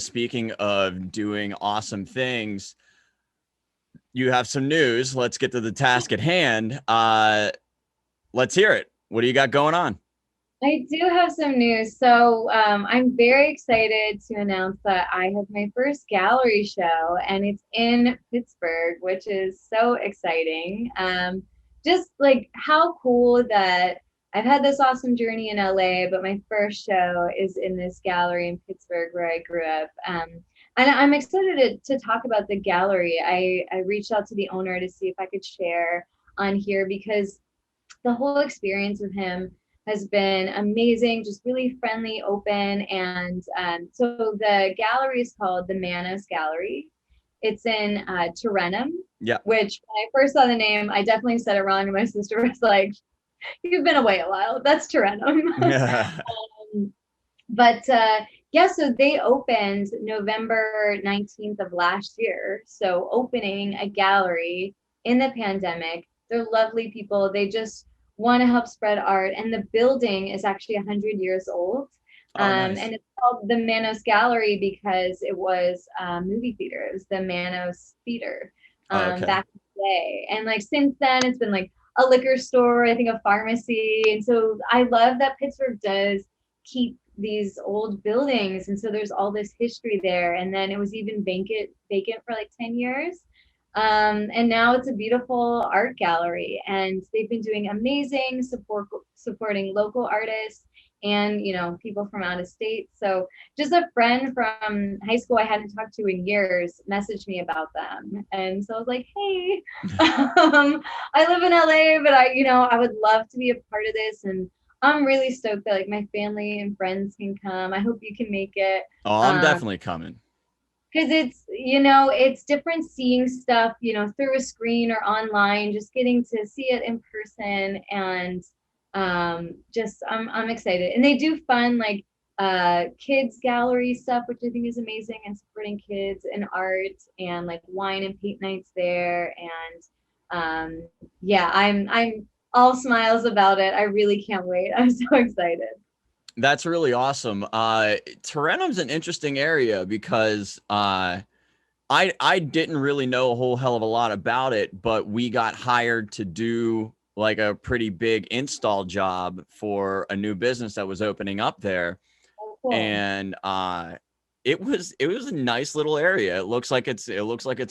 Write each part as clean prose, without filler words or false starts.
Speaking of doing awesome things, you have some news. Let's get to the task at hand. Let's hear it. What do you got going on? I do have some news. I'm very excited to announce that I have my first gallery show, and it's in Pittsburgh, which is so exciting. Just like how cool that I've had this awesome journey in LA, but my first show is in this gallery in Pittsburgh where I grew up. And I'm excited to talk about the gallery. I reached out to the owner to see if I could share on here because the whole experience with him has been amazing, just really friendly, open. And so the gallery is called the Manos Gallery. It's in Tarentum, Yeah. which when I first saw the name, I definitely said it wrong. And my sister was like, "You've been away a while. That's Tarentum." But yeah, so they opened November 19th of last year. So opening a gallery in the pandemic. They're lovely people. They just want to help spread art. And the building is actually 100 years old. Oh, nice. And it's called the Manos Gallery because it was a movie theater. It was the Manos Theater Okay. back in the day. And like since then, it's been like a liquor store, I think a pharmacy. And so I love that Pittsburgh does keep these old buildings, and so there's all this history there. And then it was even vacant for like 10 years, and now it's a beautiful art gallery, and they've been doing amazing supporting local artists and people from out of state. So just a friend from high school I hadn't talked to in years messaged me about them, and so I was like, hey, I live in LA, but I would love to be a part of this. And I'm really stoked that like my family and friends can come. I hope you can make it. Oh, I'm Um, definitely coming. because it's different seeing stuff, through a screen or online, just getting to see it in person. And just I'm excited. And they do fun like kids gallery stuff, which I think is amazing, and supporting kids and art, and like wine and paint nights there. And yeah, I'm all smiles about it. I really can't wait. I'm so excited. That's really awesome. Tarentum's an interesting area because I didn't really know a whole hell of a lot about it, but we got hired to do like a pretty big install job for a new business that was opening up there. Oh, cool. And it was a nice little area. It looks like it's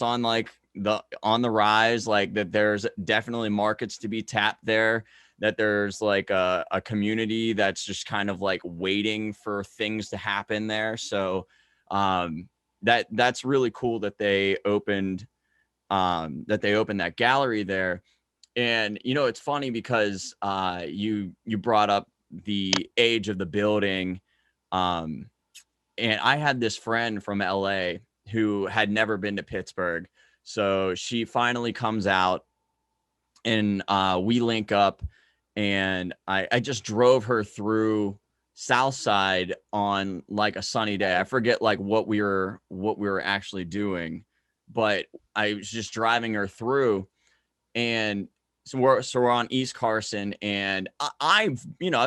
on like the rise, like that there's definitely markets to be tapped there, that there's like a community that's just kind of like waiting for things to happen there. So that's really cool that they opened that gallery there. And it's funny because you brought up the age of the building. um and I had this friend from LA who had never been to Pittsburgh. So she finally comes out, and we link up, and I just drove her through South Side on like a sunny day. I forget like what we were actually doing, but I was just driving her through. And so we're on East Carson, and I've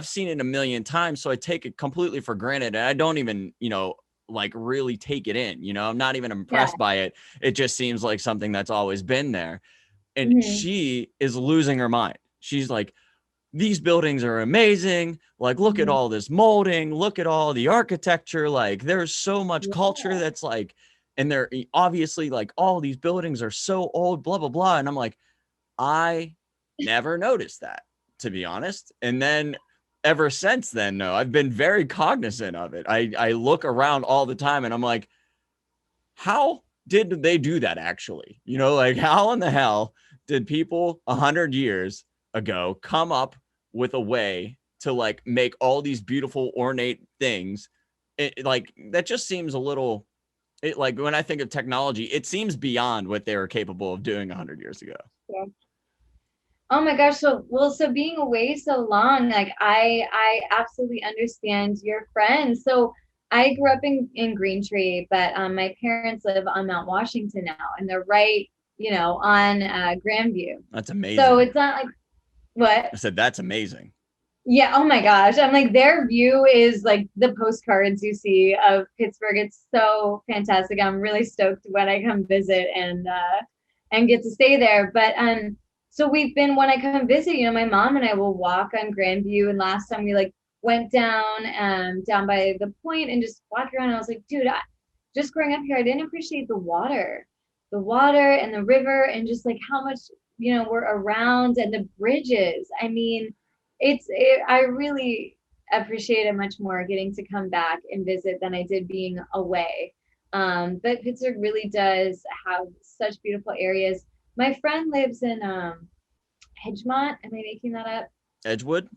seen it a million times, so I take it completely for granted, and I don't even like really take it in. I'm not even Yeah. impressed by it. It just seems like something that's always been there. And Mhm. she is losing her mind. She's like, these buildings are amazing. Like, look at Mhm. all this molding. Look at all the architecture. Like, there's so much Yeah. culture that's like, and they're obviously like, all these buildings are so old, blah, blah, blah. And I'm like, I never noticed that, to be honest. And then ever since then, no, I've been very cognizant of it. I look around all the time, and I'm like, how did they do that actually? Like, how in the hell did people 100 years ago come up with a way to like make all these beautiful ornate things? Like, that just seems a little, like, when I think of technology, it seems beyond what they were capable of doing 100 years ago. Yeah. Oh my gosh. So being away so long, like I absolutely understand your friends. So I grew up in Green Tree, but my parents live on Mount Washington now, and they're right, on Grandview. That's So amazing. it's not like what? I said, that's amazing. Yeah. Oh my gosh. I'm like, their view is like the postcards you see of Pittsburgh. It's so fantastic. I'm really stoked when I come visit and get to stay there. But so we've been, when I come visit, you know, my mom and I will walk on Grandview. And last time we like went down by the point and just walked around. And I was like, dude, just growing up here, I didn't appreciate the water and the river, and just like how much, you know, we're around, and the bridges. I mean, I really appreciate it much more getting to come back and visit than I did being away. But Pittsburgh really does have such beautiful areas. My friend lives in Edgemont. Am I making that up? Edgewood.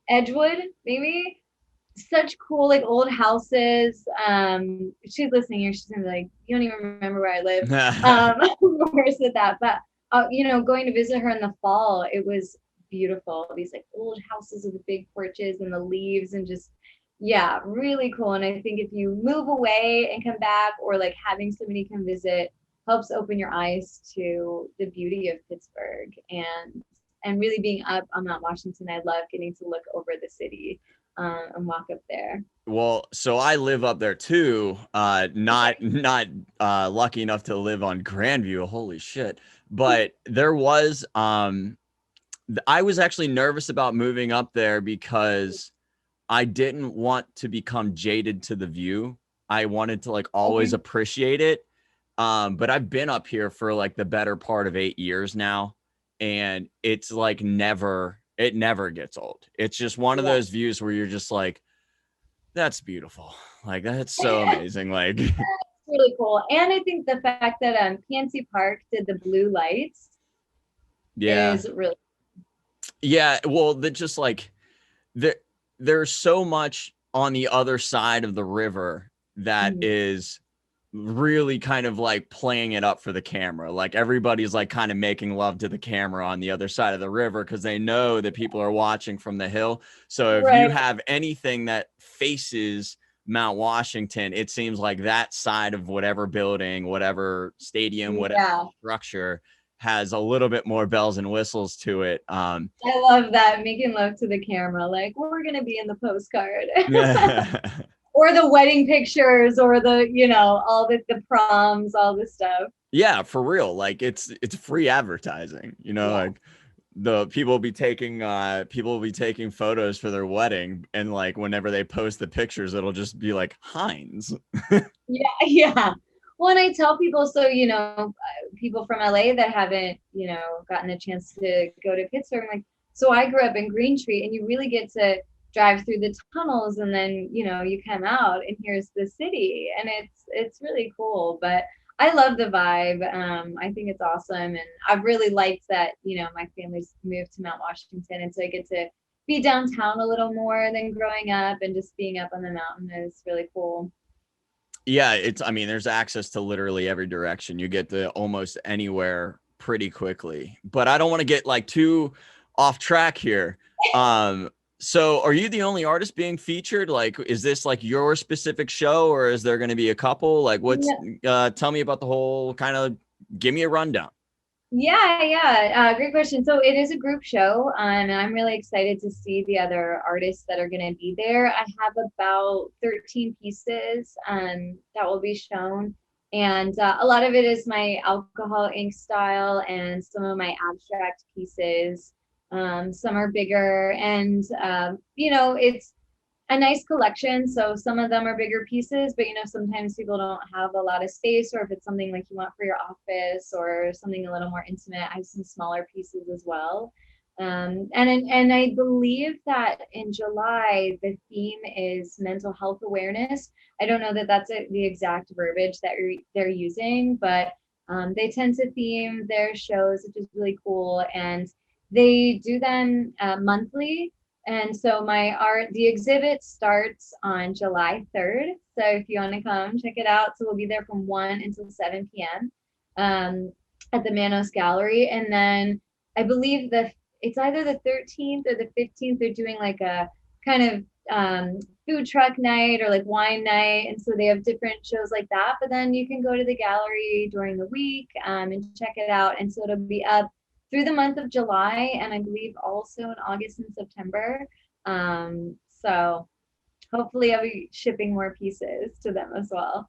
Edgewood, maybe. Such cool like old houses. She's listening here. She's gonna be like, "You don't even remember where I live." Worse at that, but you know, going to visit her in the fall, it was beautiful. These like old houses with the big porches and the leaves, and just yeah, really cool. And I think if you move away and come back, or like having somebody come visit, helps open your eyes to the beauty of Pittsburgh, and really being up on Mount Washington. I love getting to look over the city and walk up there. Well, so I live up there too. Not Okay. not lucky enough to live on Grandview. Holy shit! But there was I was actually nervous about moving up there because I didn't want to become jaded to the view. I wanted to like always Okay. appreciate it. But I've been up here for like the better part of 8 years now, and it's like it never gets old. It's just one of Yeah. those views where you're just like, that's beautiful. Like that's so amazing. Like Really cool. And I think the fact that PNC Park did the blue lights yeah. is really Yeah, well, the just like there there's so much on the other side of the river that mhm. is really kind of like playing it up for the camera. Like everybody's like kind of making love to the camera on the other side of the river because they know that people are watching from the hill. So if you Right. have anything that faces Mount Washington, it seems like that side of whatever building, whatever stadium, whatever Yeah. structure has a little bit more bells and whistles to it. I love that, making love to the camera. Like, we're gonna be in the postcard. Or the wedding pictures, or the, you know, all the proms, all the stuff. Yeah, for real. Like it's free advertising, you know, Yeah. like the people will be taking photos for their wedding, and like whenever they post the pictures it'll just be like Heinz. Yeah, yeah. Well, and I tell people, so, you know, people from LA that haven't, you know, gotten a chance to go to Pittsburgh, I'm like, so I grew up in Green Tree, and you really get to drive through the tunnels, and then, you know, you come out and here's the city, and it's really cool. But I love the vibe. I think it's awesome, and I've really liked that, you know, my family's moved to Mount Washington, and so I get to be downtown a little more than growing up, and just being up on the mountain is really cool. Yeah, it's I mean there's access to literally every direction. You get to almost anywhere pretty quickly. But I don't want to get like too off track here. So are you the only artist being featured? Like is this like your specific show, or is there going to be a couple? Like what's tell me about the whole kind of give me a rundown. Yeah, yeah. Great question. So it is a group show, and I'm really excited to see the other artists that are going to be there. I have about 13 pieces that will be shown, and a lot of it is my alcohol ink style, and some of my abstract pieces. Some are bigger, and you know, it's a nice collection. So some of them are bigger pieces, but you know, sometimes people don't have a lot of space, or if it's something like you want for your office or something a little more intimate, I have some smaller pieces as well. And I believe that in July the theme is mental health awareness. I don't know that that's the exact verbiage that they're using, but they tend to theme their shows, which is really cool, and they do them monthly. And so the exhibit starts on July 3rd. So if you want to come check it out, so we'll be there from 1 until 7 p.m. At the Manos Gallery. And then I believe it's either the 13th or the 15th. They're doing like a kind of food truck night, or like wine night. And so they have different shows like that. But then you can go to the gallery during the week and check it out. And so it'll be up through the month of July, and I believe also in August and September. So hopefully I'll be shipping more pieces to them as well.